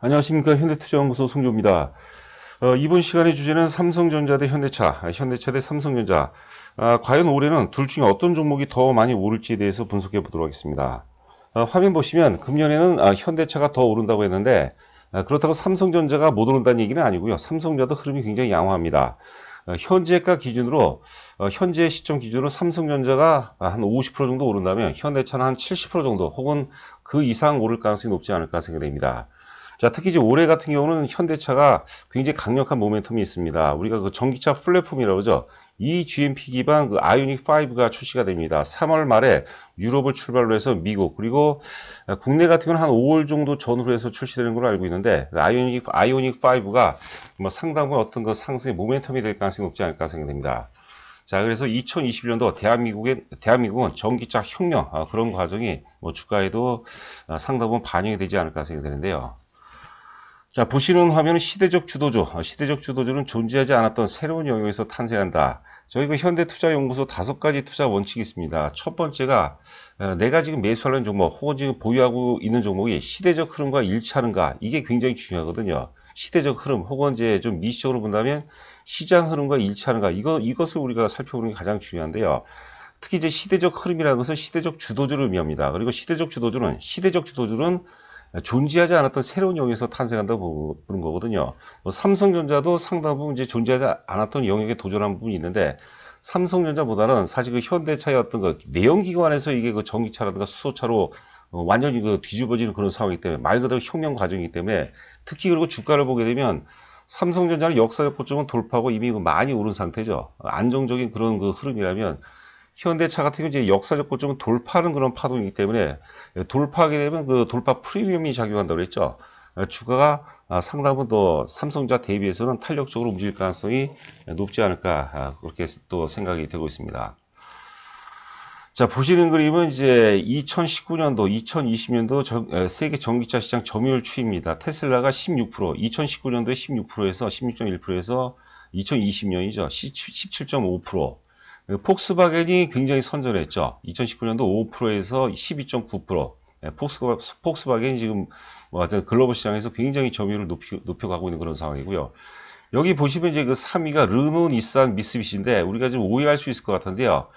안녕하십니까. 현대투자연구소 송조입니다. 이번 시간의 주제는 삼성전자 대 현대차, 현대차 대 삼성전자. 과연 올해는 둘 중에 어떤 종목이 더 많이 오를지에 대해서 분석해 보도록 하겠습니다. 화면 보시면 금년에는 현대차가 더 오른다고 했는데, 그렇다고 삼성전자가 못 오른다는 얘기는 아니고요. 삼성전자도 흐름이 굉장히 양호합니다. 현재가 기준으로, 현재 시점 기준으로 삼성전자가 한 50% 정도 오른다면 현대차는 한 70% 정도 혹은 그 이상 오를 가능성이 높지 않을까 생각됩니다. 자, 특히 이제 올해 같은 경우는 현대차가 굉장히 강력한 모멘텀이 있습니다. 우리가 그 전기차 플랫폼이라고 하죠. 이 GMP 기반 그 아이오닉 5가 출시가 됩니다. 3월 말에 유럽을 출발로 해서 미국, 그리고 국내 같은 경우는 한 5월 정도 전후로 해서 출시되는 걸로 알고 있는데, 아이오닉 5가 뭐 상당한 어떤 그 상승의 모멘텀이 될 가능성이 높지 않을까 생각됩니다. 자, 그래서 2021년도 대한민국은 전기차 혁명, 그런 과정이 뭐 주가에도 상당 부분 반영이 되지 않을까 생각되는데요. 자, 보시는 화면은 시대적 주도주. 시대적 주도주는 존재하지 않았던 새로운 영역에서 탄생한다. 저희가 현대투자연구소 5가지 투자 원칙이 있습니다. 첫 번째가 내가 지금 매수하는 종목 혹은 지금 보유하고 있는 종목이 시대적 흐름과 일치하는가. 이게 굉장히 중요하거든요. 시대적 흐름 혹은 이제 좀 미시적으로 본다면 시장 흐름과 일치하는가. 이것을 우리가 살펴보는 게 가장 중요한데요. 특히 이제 시대적 흐름이라는 것은 시대적 주도주를 의미합니다. 그리고 시대적 주도주는 존재하지 않았던 새로운 영역에서 탄생한다고 보는 거거든요. 뭐 삼성전자도 상당 부분 이제 존재하지 않았던 영역에 도전한 부분이 있는데, 삼성전자보다는 사실 그 현대차의 어떤 그 내연기관에서 이게 그 전기차라든가 수소차로 완전히 그 뒤집어지는 그런 상황이기 때문에, 말 그대로 혁명 과정이기 때문에, 특히 그리고 주가를 보게 되면 삼성전자는 역사적 고점은 돌파하고 이미 많이 오른 상태죠. 안정적인 그런 그 흐름이라면 현대차 같은 경우 이제 역사적 고점은 돌파하는 그런 파동이기 때문에, 돌파하게 되면 그 돌파 프리미엄이 작용한다고 그랬죠. 주가가 상당히 더 삼성전자 대비해서는 탄력적으로 움직일 가능성이 높지 않을까, 그렇게 또 생각이 되고 있습니다. 자, 보시는 그림은 이제 2019년도, 2020년도 세계 전기차 시장 점유율 추이입니다. 테슬라가 16%, 2019년도에 16%에서 16.1%에서 2020년이죠. 17.5%. 폭스바겐이 굉장히 선전했죠. 2019년도 5%에서 12.9%. 폭스바겐이 지금 글로벌 시장에서 굉장히 점유율을 높여가고 있는 그런 상황이고요. 여기 보시면 이제 그 3위가 르노, 닛산, 미쓰비시인데, 우리가 좀 오해할 수 있을 것 같은데요.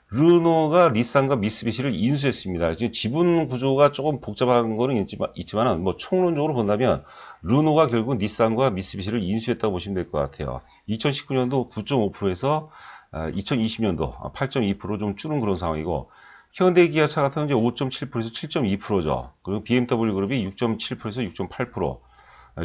르노가 닛산과 미쓰비시를 인수했습니다. 지금 지분 구조가 조금 복잡한 거는 있지만은 뭐 총론적으로 본다면 르노가 결국 닛산과 미쓰비시를 인수했다고 보시면 될 것 같아요. 2019년도 9.5%에서 2020년도 8.2% 좀 줄은 그런 상황이고, 현대 기아차 같은 경우는 5.7%에서 7.2%죠. 그리고 BMW 그룹이 6.7%에서 6.8%.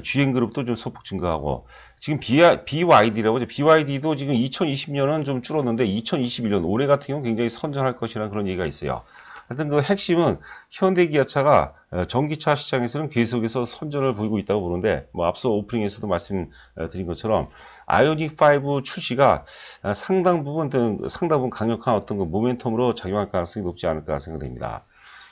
GM그룹도 좀 소폭 증가하고, 지금 BYD라고 하죠. BYD도 지금 2020년은 좀 줄었는데 2021년 올해 같은 경우 굉장히 선전할 것이라는 그런 얘기가 있어요. 하여튼 그 핵심은 현대기아차가 전기차 시장에서는 계속해서 선전을 보이고 있다고 보는데, 뭐 앞서 오프닝에서도 말씀드린 것처럼 아이오닉 5 출시가 상당 부분 강력한 어떤 그 모멘텀으로 작용할 가능성이 높지 않을까 생각됩니다.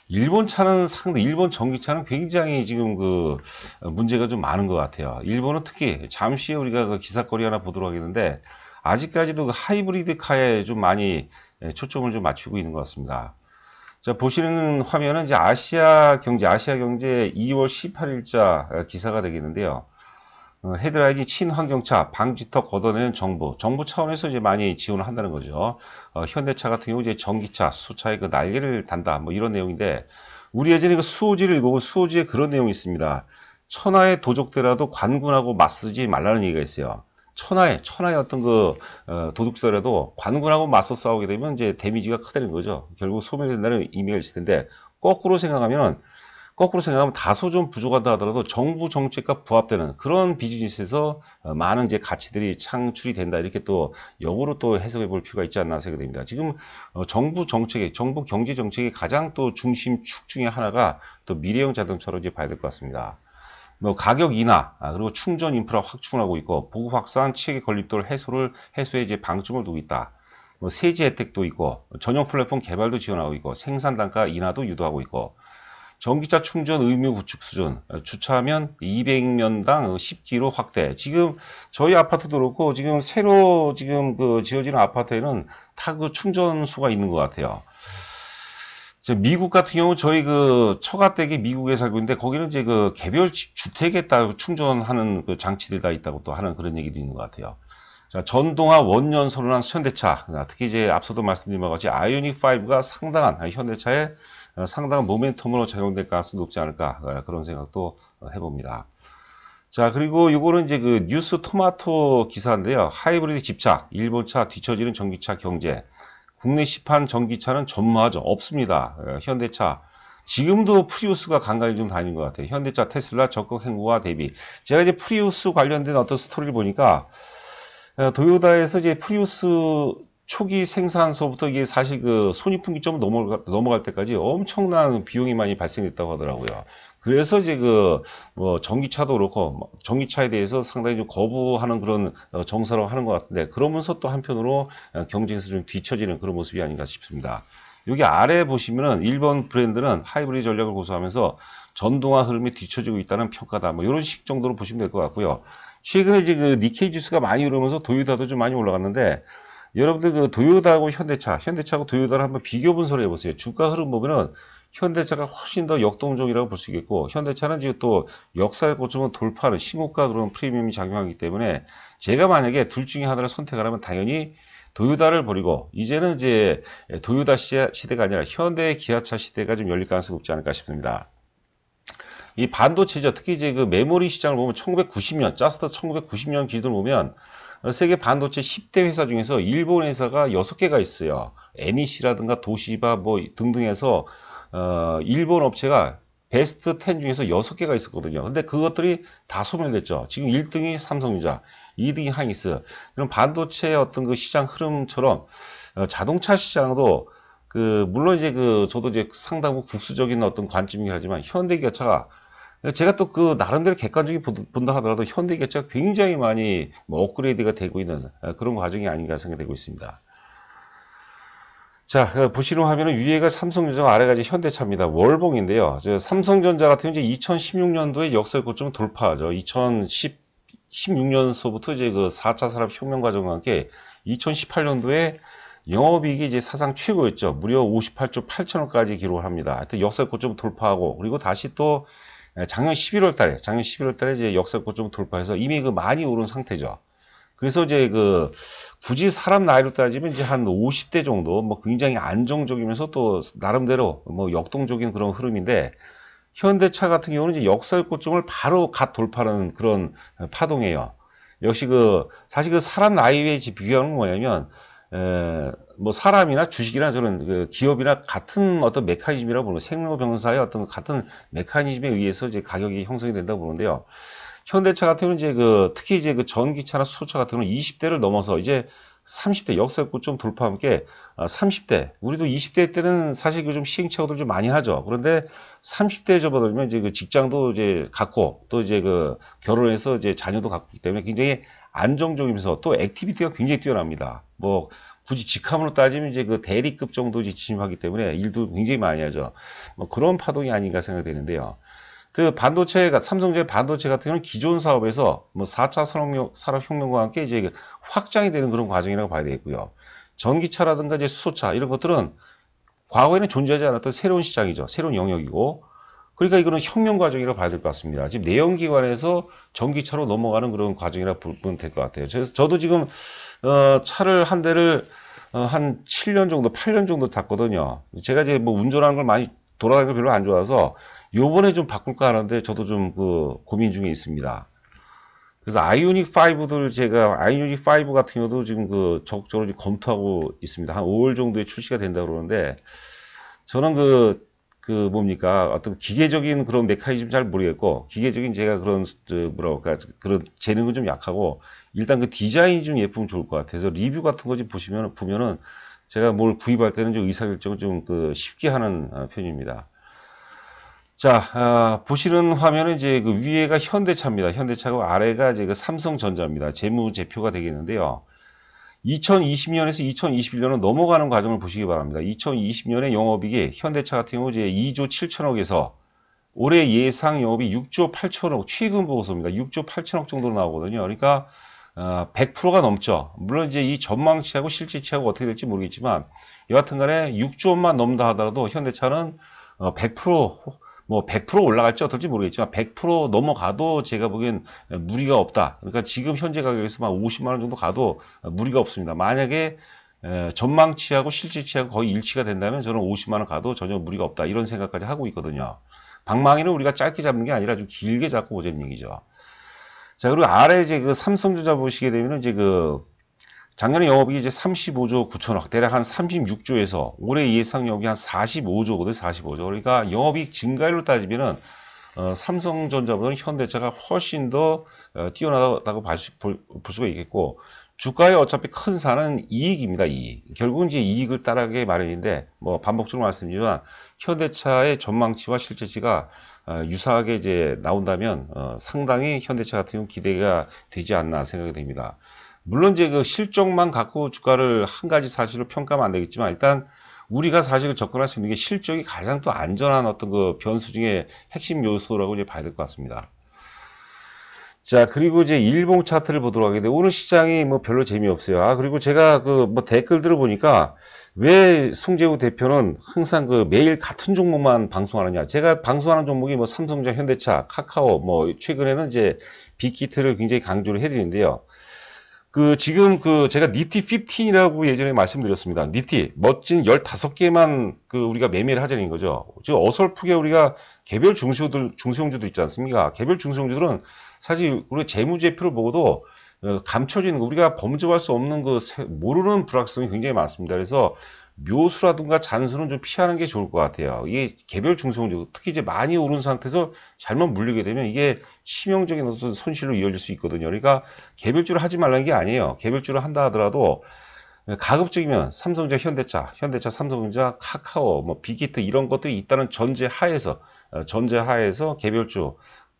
일본 전기차는 굉장히 지금 그 문제가 좀 많은 것 같아요. 일본은 특히 잠시 후에 우리가 그 기사거리 하나 보도록 하겠는데, 아직까지도 그 하이브리드 카에 좀 많이 초점을 좀 맞추고 있는 것 같습니다. 자, 보시는 화면은 이제 아시아경제 2월 18일자 기사가 되겠는데요. 헤드라인이 친환경차 방지턱 걷어내는 정부 차원에서 이제 많이 지원을 한다는 거죠. 현대차 같은 경우 이제 전기차, 수차의 그 날개를 단다, 뭐 이런 내용인데, 우리 예전에 그 수호지를 읽어보면 수호지에 그런 내용이 있습니다. 천하의 도적들라도 관군하고 맞서지 말라는 얘기가 있어요. 천하의 어떤 그 도둑들라도 관군하고 맞서 싸우게 되면 이제 데미지가 크다는 거죠. 결국 소멸된다는 의미가 있을 텐데, 거꾸로 생각하면 다소 좀 부족하다 하더라도 정부 정책과 부합되는 그런 비즈니스에서 많은 이제 가치들이 창출이 된다, 이렇게 또 역으로 또 해석해 볼 필요가 있지 않나 생각됩니다. 지금 정부 경제 정책의 가장 또 중심축 중에 하나가 또 미래형 자동차로 이제 봐야 될 것 같습니다. 뭐 가격 인하, 그리고 충전 인프라 확충을 하고 있고, 보급 확산, 체계 건립도를 해소에 이제 방점을 두고 있다. 뭐 세제 혜택도 있고, 전용 플랫폼 개발도 지원하고 있고, 생산 단가 인하도 유도하고 있고, 전기차 충전 의무 구축 수준, 주차하면 200명당 10km 확대. 지금 저희 아파트도 그렇고, 지금 새로 지금 그 지어지는 아파트에는 다 그 충전소가 있는 것 같아요. 미국 같은 경우 저희 그 처가댁이 미국에 살고 있는데 거기는 이제 그 개별 주택에 따라 충전하는 그 장치들이 다 있다고 또 하는 그런 얘기도 있는 것 같아요. 자, 전동화 원년 선언한 현대차. 특히 이제 앞서도 말씀드린 바와 같이 아이오닉 5가 상당한 현대차에 상당한 모멘텀으로 작용될 가능성이 높지 않을까 그런 생각도 해봅니다. 자, 그리고 요거는 이제 그 뉴스 토마토 기사인데요. 하이브리드 집착, 일본차 뒤처지는 전기차 경제. 국내 시판 전기차는 전무하죠. 없습니다. 현대차. 지금도 프리우스가 간간히 좀 다니는 것 같아요. 현대차, 테슬라 적극 행보와 대비. 제가 이제 프리우스 관련된 어떤 스토리를 보니까 도요타에서 이제 프리우스 초기 생산서부터 이게 사실 그 손익분기점 넘어갈 때까지 엄청난 비용이 많이 발생했다고 하더라고요. 그래서 이제 그 뭐 전기차도 그렇고 전기차에 대해서 상당히 좀 거부하는 그런 정서로 하는 것 같은데 그러면서 또 한편으로 경쟁에서 좀 뒤처지는 그런 모습이 아닌가 싶습니다. 여기 아래 보시면은 일본 브랜드는 하이브리드 전략을 고수하면서 전동화 흐름이 뒤처지고 있다는 평가다. 뭐 이런 식 정도로 보시면 될 것 같고요. 최근에 이제 그 니케이 지수가 많이 오르면서 도요타도 좀 많이 올라갔는데 여러분들 그 도요타하고 현대차하고 도요타를 한번 비교 분석을 해보세요. 주가 흐름 보면은 현대차가 훨씬 더 역동적이라고 볼 수 있겠고 현대차는 지금 또 역사의 고점을 돌파하는 신고가 그런 프리미엄이 작용하기 때문에 제가 만약에 둘 중에 하나를 선택하라면 당연히 도요타를 버리고 이제는 이제 도요타 시대가 아니라 현대 기아차 시대가 좀 열릴 가능성이 높지 않을까 싶습니다. 이 반도체죠. 특히 이제 그 메모리 시장을 보면 1990년, 자스트 1990년 기준으로 보면 세계 반도체 10대 회사 중에서 일본 회사가 6개가 있어요. NEC라든가 도시바 뭐 등등 해서 일본 업체가 베스트 10 중에서 6개가 있었거든요. 근데 그것들이 다 소멸됐죠. 지금 1등이 삼성전자, 2등이 하이닉스. 그럼 반도체의 어떤 그 시장 흐름처럼 자동차 시장도 물론 이제 저도 이제 상당히 국수적인 어떤 관점이긴 하지만 현대기아차가 제가 또 나름대로 객관적인 본다 하더라도 현대기아차가 굉장히 많이 뭐 업그레이드가 되고 있는 그런 과정이 아닌가 생각되고 있습니다. 자, 보시는 화면은 위에가 삼성전자, 아래가 이제 현대차입니다. 월봉인데요. 삼성전자 같은 경우 이제 2016년도에 역사의 고점을 돌파하죠. 2016년서부터 이제 그 4차 산업혁명 과정과 함께 2018년도에 영업이익이 이제 사상 최고였죠. 무려 58조 8천억까지 기록을 합니다. 하여튼 역사의 고점을 돌파하고 그리고 다시 또 작년 11월 달에 이제 역사 고점을 돌파해서 이미 많이 오른 상태죠. 그래서 이제 굳이 사람 나이로 따지면 이제 한 50대 정도, 뭐 굉장히 안정적이면서 또 나름대로 뭐 역동적인 그런 흐름인데, 현대차 같은 경우는 이제 역사의 고점을 바로 갓 돌파하는 그런 파동이에요. 역시 사실 사람 나이에 비교하는 건 뭐냐면, 뭐 사람이나 주식이나 저런 기업이나 같은 어떤 메커니즘이라고 보는 생로병사의 어떤 같은 메커니즘에 의해서 이제 가격이 형성이 된다고 보는데요. 현대차 같은 경우는 이제 특히 이제 전기차나 수소차 같은 경우는 20대를 넘어서 이제 30대 역사의 고점 돌파와 함께 30대 우리도 20대 때는 사실 좀 시행착오들 좀 많이 하죠. 그런데 30대에 접어들면 이제 직장도 이제 갖고 또 이제 결혼해서 이제 자녀도 갖고 있기 때문에 굉장히 안정적이면서 또 액티비티가 굉장히 뛰어납니다. 뭐 굳이 직함으로 따지면 이제 대리급 정도 진입하기 때문에 일도 굉장히 많이 하죠. 뭐 그런 파동이 아닌가 생각되는데요. 삼성전자 반도체 같은 경우는 기존 사업에서 뭐 4차 산업혁명과 함께 이제 확장이 되는 그런 과정이라고 봐야 되겠고요. 전기차라든가 이제 수소차 이런 것들은 과거에는 존재하지 않았던 새로운 시장이죠. 새로운 영역이고. 그러니까 이거는 혁명 과정이라고 봐야 될 것 같습니다. 지금 내연기관에서 전기차로 넘어가는 그런 과정이라고 보면 될 것 같아요. 저도 지금 차를 한 대를 한 7년 정도, 8년 정도 탔거든요. 제가 이제 뭐 운전하는 걸 많이 돌아다니는 걸 별로 안 좋아해서 요번에 좀 바꿀까 하는데 저도 좀 고민 중에 있습니다. 그래서 아이오닉 5 같은 경우도 지금 적극적으로 검토하고 있습니다. 한 5월 정도에 출시가 된다고 그러는데 저는 뭡니까 어떤 기계적인 그런 메커니즘 잘 모르겠고 기계적인 제가 그런 그런 재능은 좀 약하고 일단 디자인이 좀 예쁘면 좋을 것 같아서 리뷰 같은 거 좀 보면은 제가 뭘 구입할 때는 좀 의사결정을 좀 쉽게 하는 편입니다. 자, 보시는 화면은 이제 위에가 현대차입니다. 현대차고 아래가 이제 삼성전자입니다. 재무제표가 되겠는데요. 2020년에서 2021년은 넘어가는 과정을 보시기 바랍니다. 2020년에 영업이익이 현대차 같은 경우 이제 2조 7천억에서 올해 예상 영업이 6조 8천억 최근 보고서입니다. 6조 8천억 정도로 나오거든요. 그러니까 100%가 넘죠. 물론 이제 이 전망치하고 실제치하고 어떻게 될지 모르겠지만 여하튼간에 6조 원만 넘는다 하더라도 현대차는 100% 뭐 100% 올라갈지 어떨지 모르겠지만 100% 넘어가도 제가 보기엔 무리가 없다. 그러니까 지금 현재 가격에서 막 50만 원 정도 가도 무리가 없습니다. 만약에 전망치하고 실제치하고 거의 일치가 된다면 저는 50만 원 가도 전혀 무리가 없다. 이런 생각까지 하고 있거든요. 방망이는 우리가 짧게 잡는 게 아니라 좀 길게 잡고 보자는 얘기죠. 자, 그리고 아래 이제 그 삼성전자 보시게 되면은 이제 그 작년에 영업이익이 이제 35조 9천억, 대략 한 36조에서 올해 예상영업이 한 45조거든요, 45조. 그러니까 영업이익 증가율로 따지면은 삼성전자보다는 현대차가 훨씬 더 뛰어나다고 볼 수가 있겠고, 주가의 어차피 큰 산은 이익입니다, 이익. 결국은 이제 이익을 따라가게 마련인데, 뭐 반복적으로 말씀드리지만 현대차의 전망치와 실제치가 유사하게 이제 나온다면 상당히 현대차 같은 경우 기대가 되지 않나 생각이 됩니다. 물론 이제 그 실적만 갖고 주가를 한 가지 사실로 평가하면 안 되겠지만 일단 우리가 사실 접근할 수 있는 게 실적이 가장 또 안전한 어떤 그 변수 중에 핵심 요소라고 이제 봐야 될 것 같습니다. 자, 그리고 이제 일봉 차트를 보도록 하게 돼. 오늘 시장이 뭐 별로 재미없어요. 그리고 제가 그 뭐 댓글들을 보니까 왜 송재우 대표는 항상 그 매일 같은 종목만 방송하느냐. 제가 방송하는 종목이 뭐 삼성전자, 현대차, 카카오, 뭐 최근에는 이제 빅히트를 굉장히 강조를 해드리는데요. 지금 제가 니프티 15이라고 예전에 말씀드렸습니다. 니프티 멋진 15개만 우리가 매매를 하자는 거죠. 지금 어설프게 우리가 개별 중소형주도 있지 않습니까? 개별 중소형주들은 사실 우리가 재무제표를 보고도 감춰지는 거, 우리가 범접할 수 없는 모르는 불확성이 굉장히 많습니다. 그래서 묘수라든가 잔수는 좀 피하는 게 좋을 것 같아요. 이게 개별 중소형주, 특히 이제 많이 오른 상태에서 잘못 물리게 되면 이게 치명적인 어떤 손실로 이어질 수 있거든요. 그러니까 개별주를 하지 말라는 게 아니에요. 개별주를 한다 하더라도 가급적이면 삼성전자, 현대차, 삼성전자, 카카오, 뭐 빅히트 이런 것들이 있다는 전제하에서 개별주,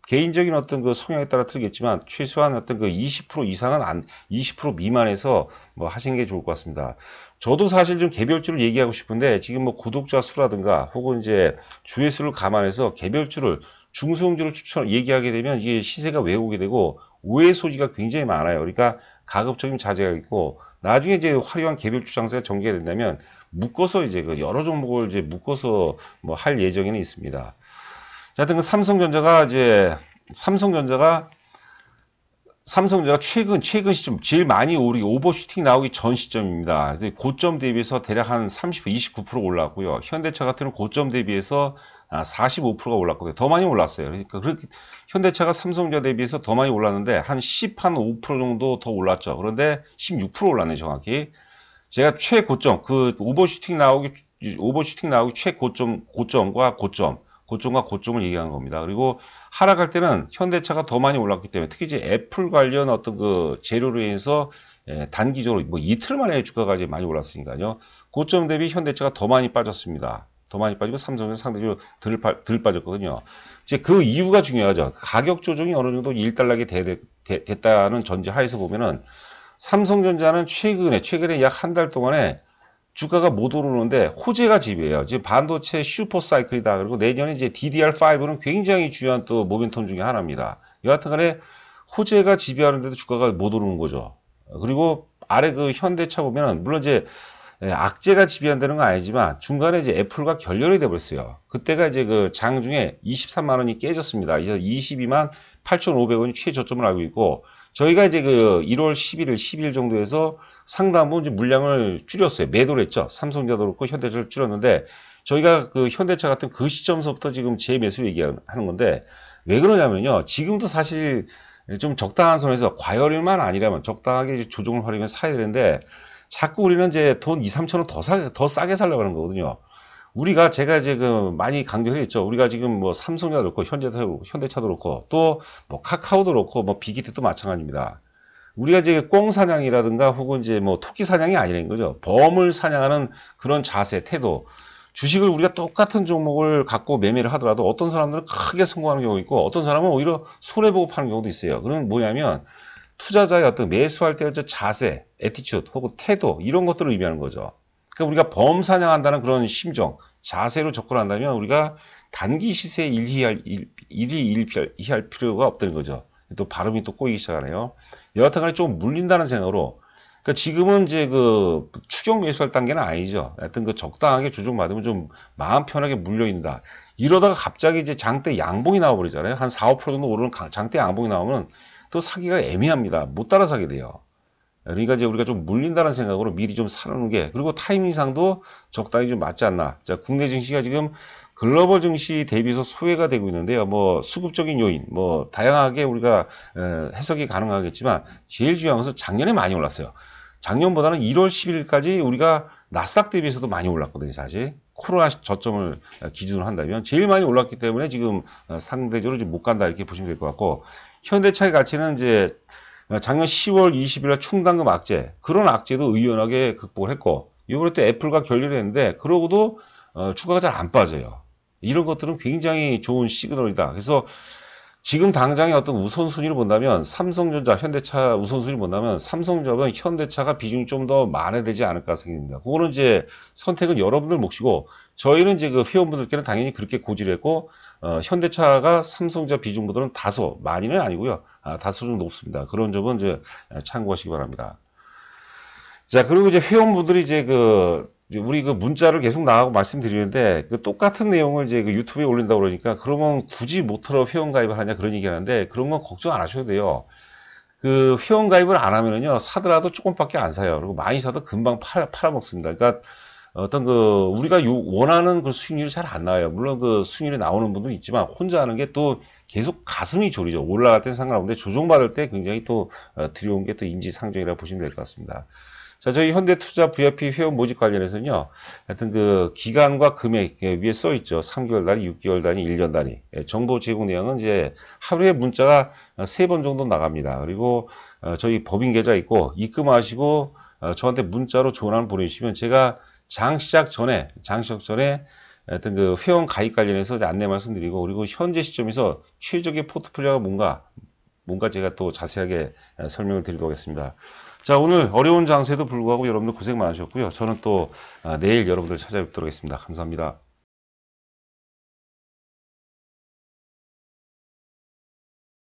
개인적인 어떤 그 성향에 따라 틀리겠지만 최소한 어떤 그 20% 이상은 20% 미만에서 뭐 하시는 게 좋을 것 같습니다. 저도 사실 좀 개별주를 얘기하고 싶은데 지금 뭐 구독자 수라든가 혹은 이제 조회수를 감안해서 개별주를 중소형주를 얘기하게 되면 이게 시세가 왜오게 되고 오해 소지가 굉장히 많아요. 그러니까 가급적이면 자제가 있고 나중에 이제 화려한 개별주 장세가 전개가 된다면 묶어서 이제 그 여러 종목을 이제 묶어서 뭐 할 예정에는 있습니다. 자, 하여튼 삼성전자가 최근 시점 제일 많이 오르기 오버슈팅 나오기 전 시점입니다. 고점 대비해서 대략 한 29% 올랐고요. 현대차 같은 경우는 고점 대비해서 45%가 올랐거든요. 더 많이 올랐어요. 그러니까 그렇게 현대차가 삼성전자 대비해서 더 많이 올랐는데 한 5% 정도 더 올랐죠. 그런데 16% 올랐네, 정확히. 제가 최고점, 오버슈팅 나오기 최고점과 고점을 얘기하는 겁니다. 그리고 하락할 때는 현대차가 더 많이 올랐기 때문에 특히 이제 애플 관련 어떤 재료로 인해서 단기적으로 뭐 이틀 만에 주가가 이제 많이 올랐으니까요. 고점 대비 현대차가 더 많이 빠졌습니다. 더 많이 빠지고 삼성전자 상대적으로 덜 빠졌거든요. 이제 그 이유가 중요하죠. 가격 조정이 어느 정도 일단락이 됐다는 전제 하에서 보면은 삼성전자는 최근에 약 한 달 동안에 주가가 못 오르는데 호재가 지배해요. 지금 반도체 슈퍼 사이클이다. 그리고 내년에 이제 DDR5는 굉장히 중요한 또 모멘텀 중에 하나입니다. 여하튼간에 호재가 지배하는데도 주가가 못 오르는 거죠. 그리고 아래 현대차 보면은 물론 이제 악재가 지배한다는 건 아니지만 중간에 이제 애플과 결렬이 돼버렸어요. 그때가 이제 장중에 23만 원이 깨졌습니다. 이제 22만 8,500원이 최저점을 알고 있고 저희가 이제 1월 11일, 12일 정도에서 상당부 이제 물량을 줄였어요. 매도를 했죠. 삼성전자도 그렇고 현대차를 줄였는데 저희가 현대차 같은 그 시점서부터 지금 재매수 얘기하는 건데 왜 그러냐면요. 지금도 사실 좀 적당한 선에서 과열만 아니라면 적당하게 조정을 활용해서 사야 되는데 자꾸 우리는 이제 돈 2, 3천 원 더 싸게 살려고 하는 거거든요. 제가 이제 많이 강조했죠. 우리가 지금 뭐 삼성전자도 그렇고 현대차도 그렇고 또 뭐 카카오도 그렇고 뭐 빅히트도 마찬가지입니다. 우리가 이제 꽁 사냥이라든가 혹은 이제 뭐 토끼 사냥이 아니라는 거죠. 범을 사냥하는 그런 자세, 태도. 주식을 우리가 똑같은 종목을 갖고 매매를 하더라도 어떤 사람들은 크게 성공하는 경우가 있고 어떤 사람은 오히려 손해보고 파는 경우도 있어요. 그건 뭐냐면 투자자의 어떤 매수할 때의 자세, 애티튜드 혹은 태도 이런 것들을 의미하는 거죠. 그러니까 우리가 범사냥한다는 그런 심정, 자세로 접근한다면 우리가 단기 시세에 일희할 필요가 없다는 거죠. 또 발음이 또 꼬이기 시작하네요. 여하튼간에 좀 물린다는 생각으로, 그러니까 지금은 이제 그 추격 매수할 단계는 아니죠. 하여튼 그 적당하게 조정받으면 좀 마음 편하게 물려있다. 이러다가 갑자기 이제 장대 양봉이 나와버리잖아요. 한 4, 5% 정도 오르는 장대 양봉이 나오면 또 사기가 애매합니다. 못 따라 사게 돼요. 그러니까 이제 우리가 좀 물린다는 생각으로 미리 좀 사놓는 게, 그리고 타이밍상도 적당히 좀 맞지 않나. 자, 국내 증시가 지금 글로벌 증시 대비해서 소외가 되고 있는데요. 뭐 수급적인 요인, 뭐 다양하게 우리가 해석이 가능하겠지만 제일 중요한 것은 작년에 많이 올랐어요. 작년보다는 1월 10일까지 우리가 나스닥 대비해서도 많이 올랐거든요. 사실 코로나 저점을 기준으로 한다면 제일 많이 올랐기 때문에 지금 상대적으로 좀 못 간다 이렇게 보시면 될 것 같고, 현대차의 가치는 이제 작년 10월 20일 충당금 악재, 그런 악재도 의연하게 극복을 했고, 이번에 또 애플과 결렬을 했는데 그러고도 주가가 잘 안 빠져요. 이런 것들은 굉장히 좋은 시그널이다. 그래서 지금 당장의 어떤 우선순위를 본다면 삼성전자, 현대차 우선순위를 본다면 삼성전자는 현대차가 비중이 좀 더 많아되지 않을까 생각합니다. 그거는 이제 선택은 여러분들 몫이고, 저희는 이제 그 회원분들께는 당연히 그렇게 고지를 했고, 현대차가 삼성전자 비중보다는 다소, 많이는 아니고요. 다소 좀 높습니다. 그런 점은 이제 참고하시기 바랍니다. 자, 그리고 이제 회원분들이 이제 우리 그 문자를 계속 나가고 말씀드리는데, 그 똑같은 내용을 이제 그 유튜브에 올린다고 그러니까, 그러면 굳이 모터로 회원 가입을 하냐 그런 얘기 하는데, 그런 건 걱정 안 하셔도 돼요. 그 회원 가입을 안 하면은요, 사더라도 조금밖에 안 사요. 그리고 많이 사도 금방 팔아먹습니다. 그러니까 어떤 우리가 원하는 그 수익률이 잘 안 나와요. 물론 그 수익률이 나오는 분도 있지만, 혼자 하는 게 또 계속 가슴이 졸이죠. 올라갈 때는 상관없는데, 조정받을 때 굉장히 또 두려운 게 또 인지상정이라고 보시면 될 것 같습니다. 자, 저희 현대투자 VIP 회원 모집 관련해서는요, 하여튼 그 기간과 금액 위에 써 있죠. 3개월 단위, 6개월 단위, 1년 단위. 정보 제공 내용은 이제 하루에 문자가 3번 정도 나갑니다. 그리고 저희 법인 계좌 있고, 입금하시고 저한테 문자로 전화를 보내주시면 제가 장 시작 전에 하여튼 그 회원 가입 관련해서 안내 말씀드리고, 그리고 현재 시점에서 최적의 포트폴리오가 뭔가 제가 또 자세하게 설명을 드리도록 하겠습니다. 자, 오늘 어려운 장세에도 불구하고 여러분들 고생 많으셨고요. 저는 또 내일 여러분들 찾아뵙도록 하겠습니다. 감사합니다.